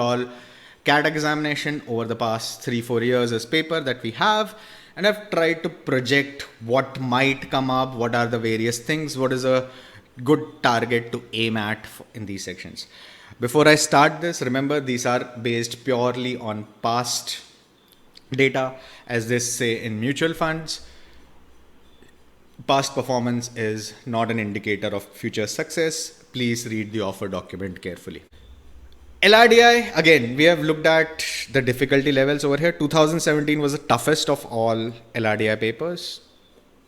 overall CAT examination over the past 3-4 years as paper that we have, and I've tried to project what might come up, what are the various things, what is a good target to aim at in these sections. Before I start this, remember these are based purely on past data, as they say in mutual funds. Past performance is not an indicator of future success. Please read the offer document carefully. LRDI, again, we have looked at the difficulty levels over here. 2017 was the toughest of all LRDI papers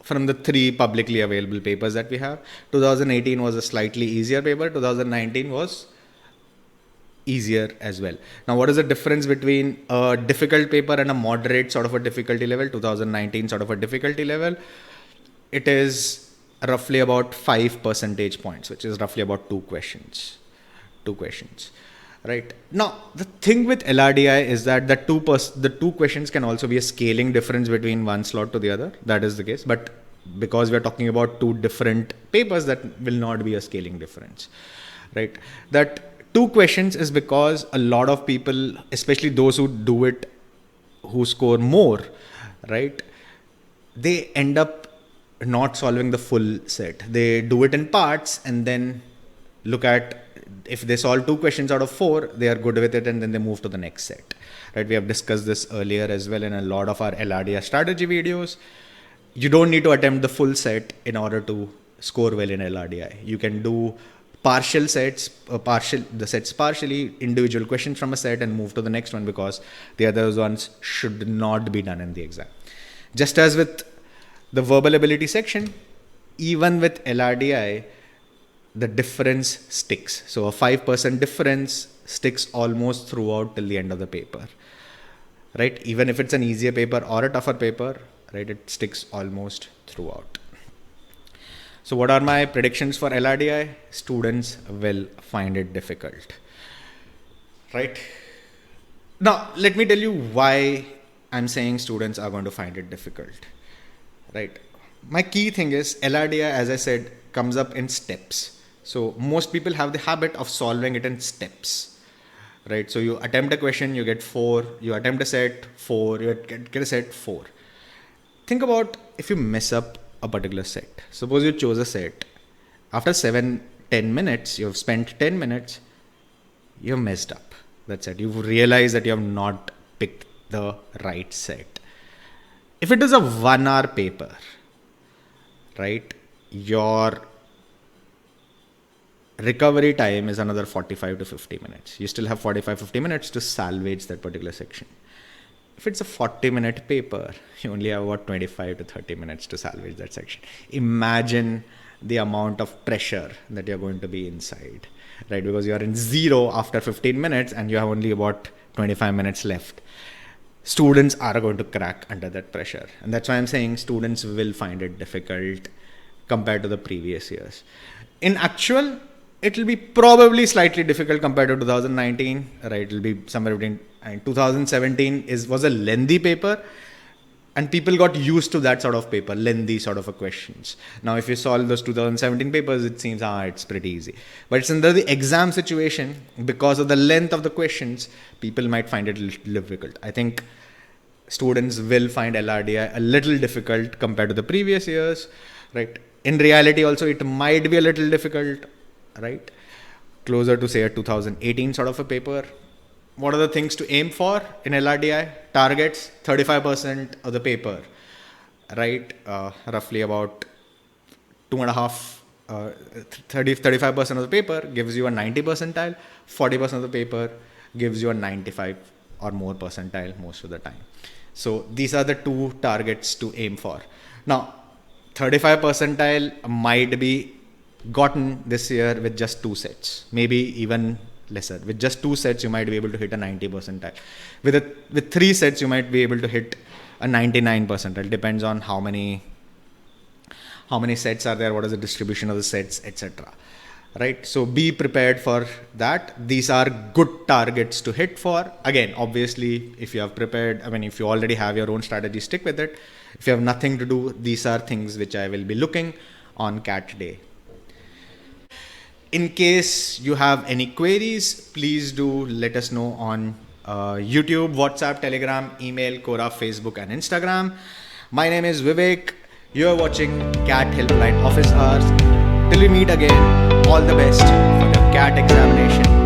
from the 3 publicly available papers that we have. 2018 was a slightly easier paper. 2019 was easier as well. Now, what is the difference between a difficult paper and a moderate sort of a difficulty level? 2019 sort of a difficulty level. It is roughly about 5 percentage points, which is roughly about 2 questions. Right now, the thing with LRDI is that the two questions can also be a scaling difference between one slot to the other. That is the case, but because we are talking about 2 different papers, that will not be a scaling difference, right? That 2 questions is because a lot of people, especially those who do it, who score more, right? They end up not solving the full set. They do it in parts and then look at, if they solve 2 questions out of 4, they are good with it, and then they move to the next set, right? We have discussed this earlier as well in a lot of our LRDI strategy videos. You don't need to attempt the full set in order to score well in LRDI. You can do partial sets, the sets partially, individual questions from a set, and move to the next one, because the other ones should not be done in the exam. Just as with the verbal ability section, even with LRDI, the difference sticks. So a 5% difference sticks almost throughout till the end of the paper, right? Even if it's an easier paper or a tougher paper, right, it sticks almost throughout. So what are my predictions for LRDI? Students will find it difficult, right? Now, let me tell you why I'm saying students are going to find it difficult, right? My key thing is LRDI, as I said, comes up in steps. So most people have the habit of solving it in steps, right? So you attempt a question, you get 4, you attempt a set, 4, you get a set, 4. Think about if you mess up a particular set. Suppose you chose a set. After 7-10 minutes, you've spent 10 minutes, you've messed up. That's it. You've realized that you have not picked the right set. If it is a 1-hour paper, right, your recovery time is another 45 to 50 minutes. You still have 45-50 minutes to salvage that particular section. If it's a 40-minute paper, you only have about 25 to 30 minutes to salvage that section. Imagine the amount of pressure that you're going to be inside, right? Because you're in 0 after 15 minutes and you have only about 25 minutes left. Students are going to crack under that pressure. And that's why I'm saying students will find it difficult compared to the previous years. In actual, it will be probably slightly difficult compared to 2019, right? It will be somewhere between, 2017 was a lengthy paper, and people got used to that sort of paper, lengthy sort of a questions. Now, if you solve those 2017 papers, it seems, it's pretty easy. But it's under the exam situation, because of the length of the questions, people might find it a little difficult. I think students will find LRDI a little difficult compared to the previous years, right? In reality also, it might be a little difficult, right? Closer to, say, a 2018 sort of a paper. What are the things to aim for in LRDI? Targets 35% of the paper, right? Roughly about 35% of the paper gives you a 90 percentile. 40% of the paper gives you a 95 or more percentile most of the time. So these are the 2 targets to aim for. Now, 35 percentile might be gotten this year with just 2 sets, maybe even lesser. With just 2 sets, you might be able to hit a 90 percentile. With 3 sets, you might be able to hit a 99 percentile. Depends on how many sets are there, what is the distribution of the sets, etc. Right? So be prepared for that. These are good targets to hit for. Again, obviously, if you have prepared, if you already have your own strategy, stick with it. If you have nothing to do, these are things which I will be looking on CAT day. In case you have any queries, please do let us know on YouTube, WhatsApp, Telegram, email, Quora, Facebook, and Instagram. My name is Vivek. You're watching CAT Helpline Office Hours. Till we meet again, all the best for the CAT examination.